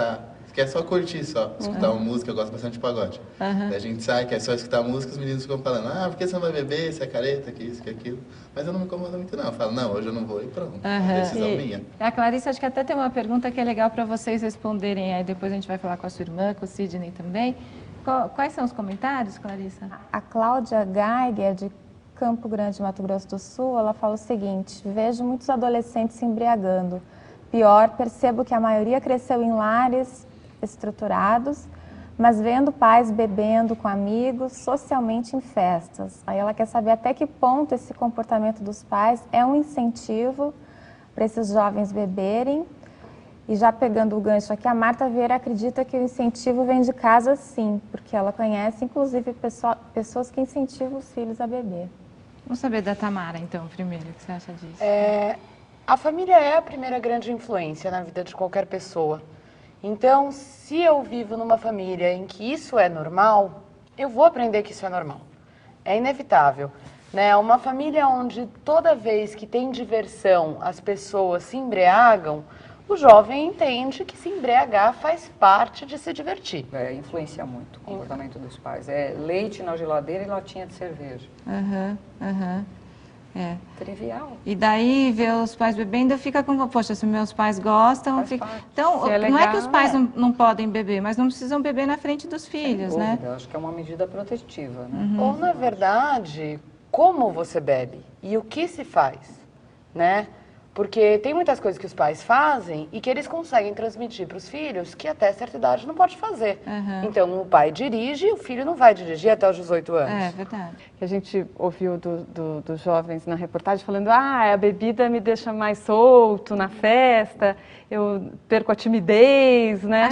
U: quer só curtir, só escutar uma música. Eu gosto bastante de pagode. Daí a gente sai, quer só escutar música, os meninos ficam falando, por que você não vai beber, você é careta, que isso, que aquilo. Mas eu não me incomodo muito não, eu falo, não, hoje eu não vou e pronto, decisão minha.
B: A Clarissa, acho que até tem uma pergunta que é legal para vocês responderem, aí depois a gente vai falar com a sua irmã, com o Sidney também. Quais são os comentários, Clarissa?
F: A Cláudia Geiger, de Campo Grande, Mato Grosso do Sul, ela fala o seguinte: vejo muitos adolescentes se embriagando. Pior, percebo que a maioria cresceu em lares estruturados, mas vendo pais bebendo com amigos, socialmente em festas. Aí ela quer saber até que ponto esse comportamento dos pais é um incentivo para esses jovens beberem. E já pegando o gancho aqui, a Marta Vieira acredita que o incentivo vem de casa sim, porque ela conhece, inclusive, pessoas que incentivam os filhos a beber.
B: Vamos saber da Tamara, então, primeiro, o que você acha disso?
K: A família é a primeira grande influência na vida de qualquer pessoa. Então, se eu vivo numa família em que isso é normal, eu vou aprender que isso é normal. É inevitável, né? Uma família onde toda vez que tem diversão as pessoas se embriagam, o jovem entende que se embriagar faz parte de se divertir.
I: Influencia muito o comportamento dos pais. É leite na geladeira e latinha de cerveja. Trivial.
B: E daí ver os pais bebendo, fica com, poxa, se meus pais gostam, então
I: legal,
B: não é que os pais não podem beber, mas não precisam beber na frente dos filhos, né?
I: Acho que é uma medida protetiva, né?
K: Ou, na verdade, como você bebe e o que se faz, né? Porque tem muitas coisas que os pais fazem e que eles conseguem transmitir para os filhos que até certa idade não pode fazer. Então, o pai dirige e o filho não vai dirigir até os 18 anos.
B: É verdade.
A: Que a gente ouviu dos jovens na reportagem falando, a bebida me deixa mais solto na festa, eu perco a timidez, né?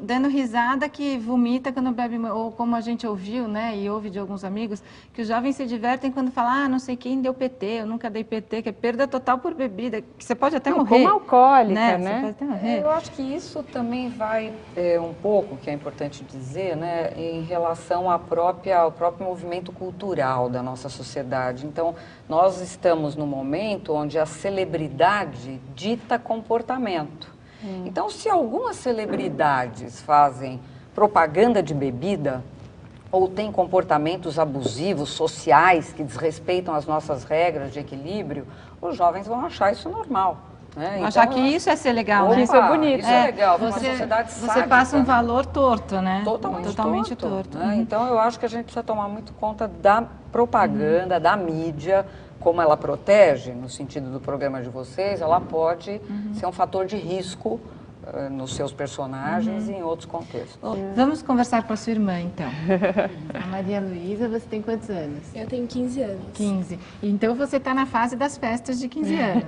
B: Dando risada que vomita quando bebe, ou como a gente ouviu, né, e ouve de alguns amigos, que os jovens se divertem quando falam, não sei quem deu PT, eu nunca dei PT, que é perda total por bebida, que você pode até morrer.
A: Como alcoólica, né?
B: Você pode até morrer.
I: Eu acho que isso também vai um pouco, que é importante dizer, né, em relação ao próprio movimento cultural da nossa sociedade. Então, nós estamos num momento onde a celebridade dita comportamento. Então, se algumas celebridades fazem propaganda de bebida ou têm comportamentos abusivos, sociais, que desrespeitam as nossas regras de equilíbrio, os jovens vão achar isso normal. Né?
B: Achar que isso é ser legal, né?
A: Isso é bonito.
I: Isso é legal, uma sociedade
B: você
I: sádica.
B: passa um valor torto, né?
I: Totalmente torto. Né? Então, eu acho que a gente precisa tomar muito conta da propaganda, da mídia, como ela protege, no sentido do programa de vocês, ela pode ser um fator de risco nos seus personagens e em outros contextos.
B: Vamos conversar com a sua irmã, então. A Maria Luísa, você tem quantos anos?
E: Eu tenho 15 anos.
B: 15. Então você está na fase das festas de 15 anos.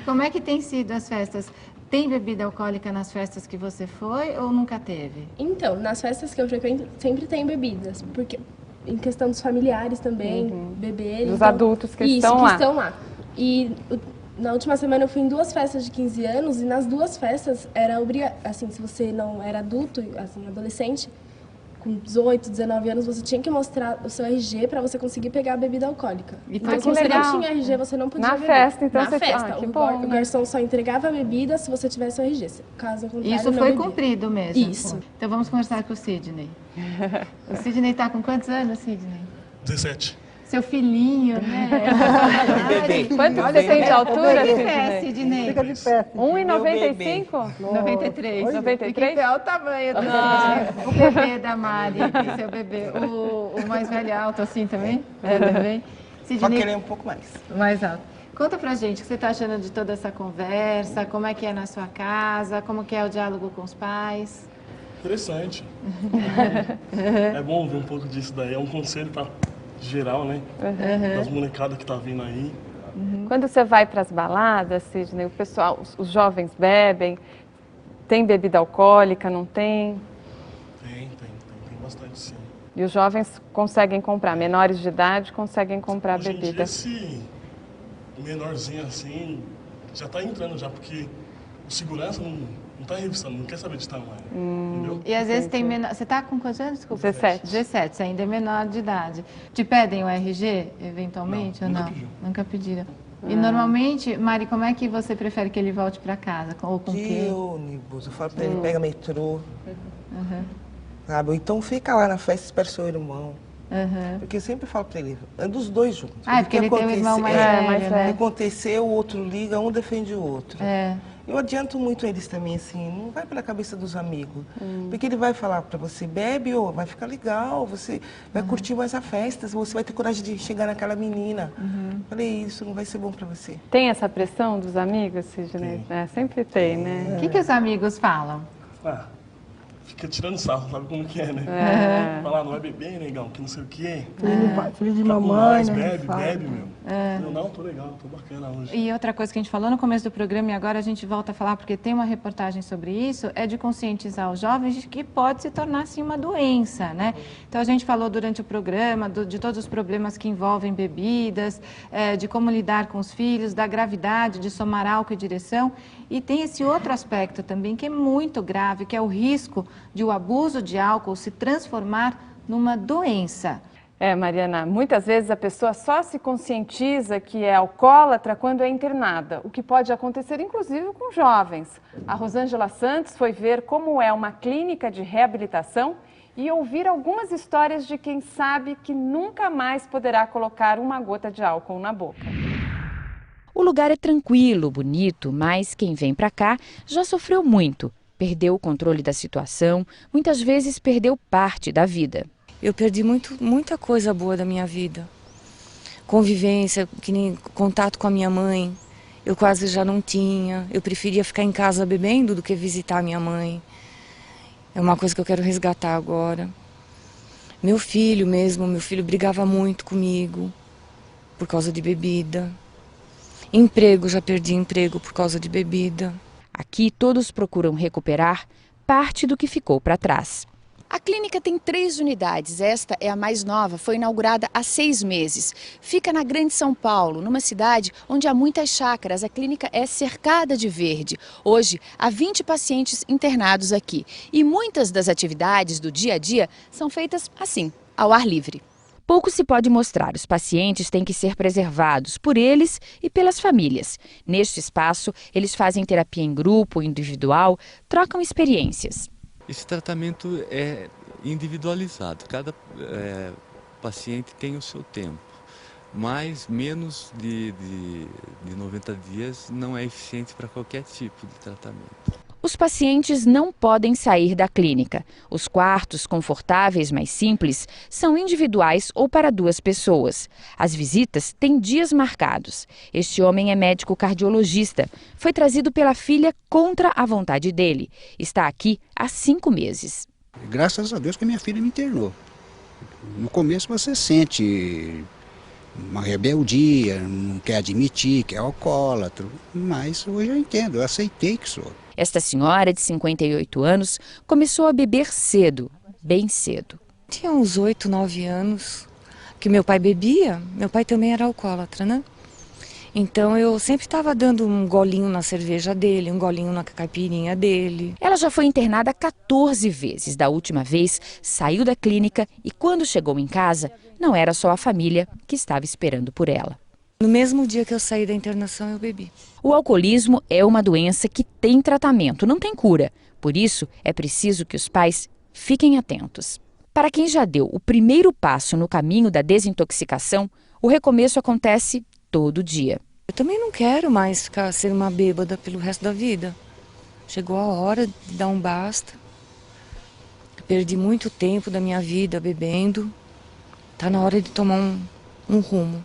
B: Como é que tem sido as festas? Tem bebida alcoólica nas festas que você foi ou nunca teve?
E: Então, nas festas que eu frequento, sempre tem bebidas, porque em questão dos familiares também, beberem.
A: Dos adultos que estão lá.
E: E na última semana eu fui em 2 festas de 15 anos e nas 2 festas era assim, se você não era adulto, assim, adolescente, com 18, 19 anos, você tinha que mostrar o seu RG para você conseguir pegar a bebida alcoólica. Então, se você não tinha RG, você não podia beber.
A: Na festa, então,
E: na festa. O garçom só entregava a bebida se você tivesse o RG. Caso contrário,
B: isso foi cumprido mesmo?
E: Isso.
B: Então vamos conversar com o Sidney. O Sidney está com quantos anos, Sidney?
V: 17.
B: Seu filhinho, né?
A: Quanto você tem de altura,
B: Sidney?
J: Fica de pé.
A: 1,95?
B: 93.
A: 93?
B: É o tamanho do o bebê da Mari, seu bebê. O mais velho alto assim também? Também.
R: Só querer um pouco mais.
B: Mais alto. Conta pra gente o que você está achando de toda essa conversa, como é que é na sua casa, como que é o diálogo com os pais.
V: Interessante. É bom ver um pouco disso daí, é um conselho para geral, né? Das molecadas que tá vindo aí.
A: Quando você vai para as baladas, Sidney, o pessoal, os jovens bebem, tem bebida alcoólica, não tem?
V: Tem bastante sim.
A: E os jovens conseguem comprar, menores de idade conseguem comprar
V: Hoje
A: bebida.
V: Em dia, esse menorzinho assim já tá entrando já, porque o segurança não tá revistando, não quer saber de tamanho. Entendeu?
B: E às vezes tem menor... Você está com quantos anos? Desculpa.
A: 17.
B: 17, você ainda é menor de idade. Te pedem o RG, eventualmente, ou não? Nunca pediram. E normalmente, Mari, como é que você prefere que ele volte para casa? Ou com quê?
H: De ônibus, eu falo para ele, pega metrô. Sabe? Ou então fica lá na festa e espera seu irmão. Porque eu sempre falo para ele, anda os dois juntos.
B: Porque ele tem um irmão mais velho, né?
H: Aconteceu, o outro liga, um defende o outro. Eu adianto muito eles também, assim, não vai pela cabeça dos amigos. Porque ele vai falar para você, bebe, ou vai ficar legal, você vai curtir mais a festa, você vai ter coragem de chegar naquela menina. Falei, isso não vai ser bom para você.
A: Tem essa pressão dos amigos, Sidney? Sempre tem, né?
B: O que os amigos falam?
V: Fica tirando sarro, sabe como que é, né? Falar, não vai beber, negão, que não sei o quê.
J: Filho de mamãe, né?
V: Bebe, meu. Eu não, tô legal, tô bacana hoje.
B: E outra coisa que a gente falou no começo do programa e agora a gente volta a falar porque tem uma reportagem sobre isso, é de conscientizar os jovens de que pode se tornar assim uma doença, né? Então a gente falou durante o programa de todos os problemas que envolvem bebidas, de como lidar com os filhos, da gravidade de somar álcool e direção. E tem esse outro aspecto também que é muito grave, que é o risco de o abuso de álcool se transformar numa doença.
A: Mariana, muitas vezes a pessoa só se conscientiza que é alcoólatra quando é internada, o que pode acontecer inclusive com jovens. A Rosângela Santos foi ver como é uma clínica de reabilitação e ouvir algumas histórias de quem sabe que nunca mais poderá colocar uma gota de álcool na boca.
G: O lugar é tranquilo, bonito, mas quem vem para cá já sofreu muito. Perdeu o controle da situação, muitas vezes perdeu parte da vida.
L: Eu perdi muita coisa boa da minha vida. Convivência, que nem contato com a minha mãe, eu quase já não tinha. Eu preferia ficar em casa bebendo do que visitar a minha mãe. É uma coisa que eu quero resgatar agora. Meu filho brigava muito comigo por causa de bebida. Emprego, já perdi emprego por causa de bebida.
G: Aqui todos procuram recuperar parte do que ficou para trás.
W: A clínica tem 3 unidades, esta é a mais nova, foi inaugurada há 6 meses. Fica na Grande São Paulo, numa cidade onde há muitas chácaras. A clínica é cercada de verde. Hoje, há 20 pacientes internados aqui. E muitas das atividades do dia a dia são feitas assim, ao ar livre.
G: Pouco se pode mostrar, os pacientes têm que ser preservados por eles e pelas famílias. Neste espaço, eles fazem terapia em grupo, individual, trocam experiências.
X: Esse tratamento é individualizado, cada paciente tem o seu tempo, mas menos de 90 dias não é eficiente para qualquer tipo de tratamento.
G: Os pacientes não podem sair da clínica. Os quartos confortáveis, mais simples, são individuais ou para 2 pessoas. As visitas têm dias marcados. Este homem é médico cardiologista. Foi trazido pela filha contra a vontade dele. Está aqui há 5 meses.
Y: Graças a Deus que a minha filha me internou. No começo você sente uma rebeldia, não quer admitir que é alcoólatra, mas hoje eu entendo, eu aceitei que sou.
G: Esta senhora, de 58 anos, começou a beber cedo, bem cedo.
L: Tinha uns 8, 9 anos que meu pai bebia, meu pai também era alcoólatra, né? Então eu sempre estava dando um golinho na cerveja dele, um golinho na caipirinha dele.
G: Ela já foi internada 14 vezes. Da última vez, saiu da clínica e quando chegou em casa, não era só a família que estava esperando por ela.
L: No mesmo dia que eu saí da internação, eu bebi.
G: O alcoolismo é uma doença que tem tratamento, não tem cura. Por isso, é preciso que os pais fiquem atentos. Para quem já deu o primeiro passo no caminho da desintoxicação, o recomeço acontece todo dia.
L: Eu também não quero mais ser uma bêbada pelo resto da vida. Chegou a hora de dar um basta. Perdi muito tempo da minha vida bebendo. Está na hora de tomar um rumo.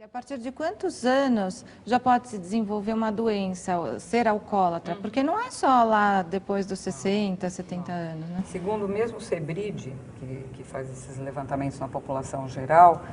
B: A partir de quantos anos já pode se desenvolver uma doença, ser alcoólatra? Porque não é só lá depois dos 60, 70 anos, né?
I: Segundo mesmo o Sebride, que faz esses levantamentos na população geral,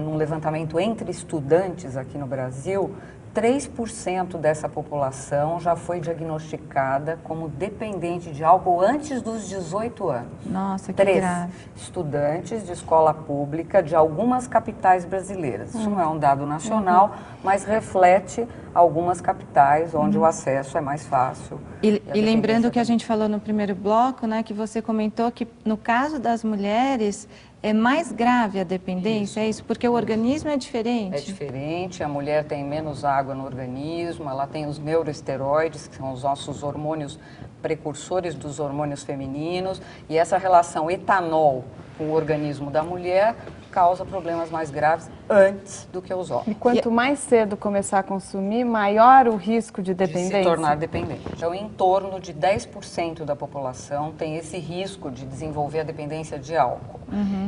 I: num levantamento entre estudantes aqui no Brasil, 3% dessa população já foi diagnosticada como dependente de álcool antes dos 18 anos.
B: Nossa, que grave.
I: Estudantes de escola pública de algumas capitais brasileiras. Isso não é um dado nacional, mas reflete algumas capitais onde o acesso é mais fácil.
B: E lembrando que a gente falou no primeiro bloco, né, que você comentou que no caso das mulheres é mais grave a dependência, é isso? Porque o organismo é diferente?
I: É diferente, a mulher tem menos água no organismo, ela tem os neuroesteroides, que são os nossos hormônios precursores dos hormônios femininos, e essa relação etanol com o organismo da mulher causa problemas mais graves antes do que os homens.
A: E quanto mais cedo começar a consumir, maior o risco de dependência?
I: De se tornar dependente. Então, em torno de 10% da população tem esse risco de desenvolver a dependência de álcool.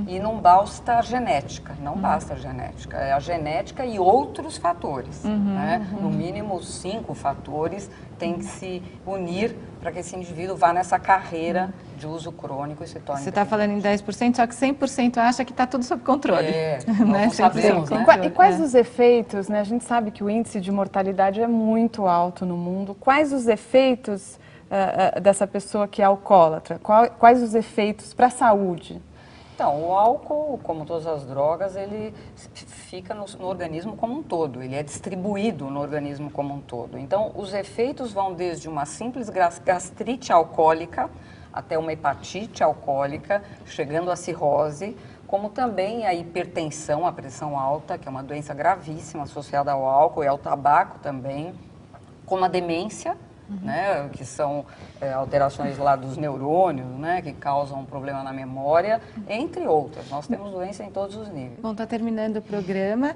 I: E não basta a genética, não basta a genética. É a genética e outros fatores. Né? No mínimo 5 fatores têm que se unir para que esse indivíduo vá nessa carreira de uso crônico e se torne
B: Você está falando em 10%, só que 100% acha que está tudo sob controle.
I: Não sabemos, né?
A: E quais os efeitos, né? A gente sabe que o índice de mortalidade é muito alto no mundo. Quais os efeitos dessa pessoa que é alcoólatra? Quais os efeitos para a saúde?
I: Então, o álcool, como todas as drogas, ele fica no organismo como um todo, ele é distribuído no organismo como um todo. Então, os efeitos vão desde uma simples gastrite alcoólica até uma hepatite alcoólica, chegando à cirrose, como também a hipertensão, a pressão alta, que é uma doença gravíssima associada ao álcool e ao tabaco também, como a demência, né, que são alterações lá dos neurônios, né, que causam um problema na memória, entre outras. Nós temos doença em todos os níveis.
B: Bom, está terminando o programa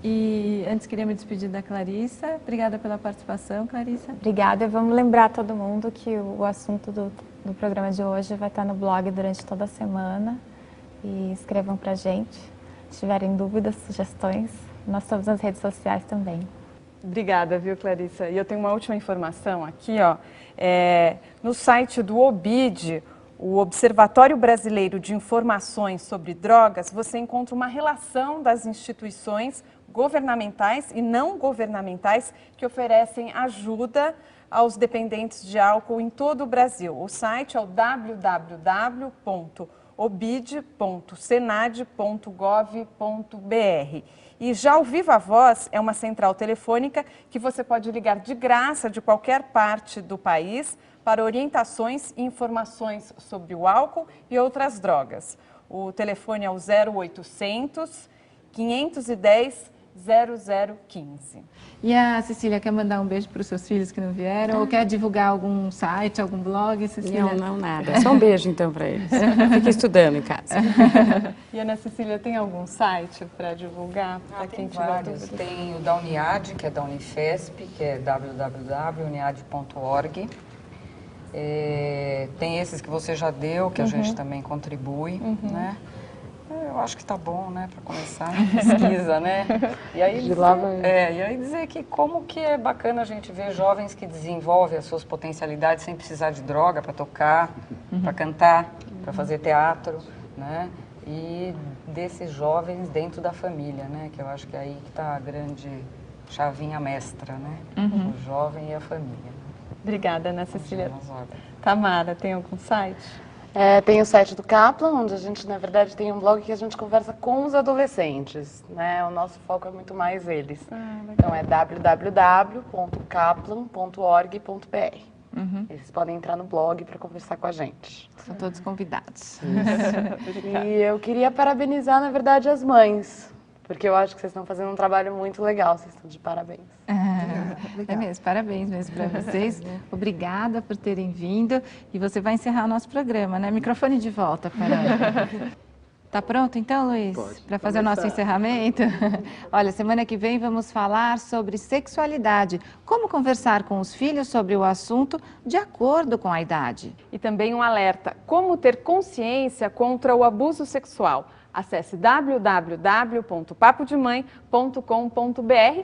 B: e antes queria me despedir da Clarissa. Obrigada pela participação, Clarissa.
F: Obrigada e vamos lembrar todo mundo que o assunto do programa de hoje vai estar no blog durante toda a semana e escrevam pra gente, se tiverem dúvidas, sugestões, nós estamos nas redes sociais também.
A: Obrigada, viu, Clarissa? E eu tenho uma última informação aqui, ó. No site do OBID, o Observatório Brasileiro de Informações sobre Drogas, você encontra uma relação das instituições governamentais e não governamentais que oferecem ajuda aos dependentes de álcool em todo o Brasil. O site é o www.obid.senad.gov.br. E já o Viva Voz é uma central telefônica que você pode ligar de graça de qualquer parte do país para orientações e informações sobre o álcool e outras drogas. O telefone é o 0800 510 0015.
B: E a Cecília quer mandar um beijo para os seus filhos que não vieram? Ou quer divulgar algum site, algum blog, Cecília?
D: Não, nada. Só um beijo então para eles. Fiquem estudando em casa.
A: E Ana Cecília, tem algum site para divulgar? Para quem tiver dúvida?
I: Tem o da Uniad, que é da Unifesp, que é www.uniad.org. Tem esses que você já deu, que a gente também contribui, né? Eu acho que está bom, né, para começar a pesquisa, né? E aí, dizer que como que é bacana a gente ver jovens que desenvolvem as suas potencialidades sem precisar de droga para tocar, para cantar, para fazer teatro, né? E desses jovens dentro da família, né? Que eu acho que é aí que está a grande chavinha mestra, né? O jovem e a família.
A: Obrigada, Ana Cecília. Tamara, tem algum site?
K: Tem o site do Kaplan, onde a gente, na verdade, tem um blog que a gente conversa com os adolescentes, né? O nosso foco é muito mais eles. Então, é www.kaplan.org.br. Eles podem entrar no blog para conversar com a gente.
B: São todos convidados.
K: E eu queria parabenizar, na verdade, as mães, porque eu acho que vocês estão fazendo um trabalho muito legal, vocês estão de parabéns.
B: É mesmo, parabéns mesmo para vocês. Obrigada por terem vindo. E você vai encerrar o nosso programa, né? Microfone de volta para... Tá pronto então, Luiz? Para fazer o nosso encerramento? Olha, semana que vem vamos falar sobre sexualidade. Como conversar com os filhos sobre o assunto de acordo com a idade.
A: E também um alerta: como ter consciência contra o abuso sexual. Acesse www.papodemãe.com.br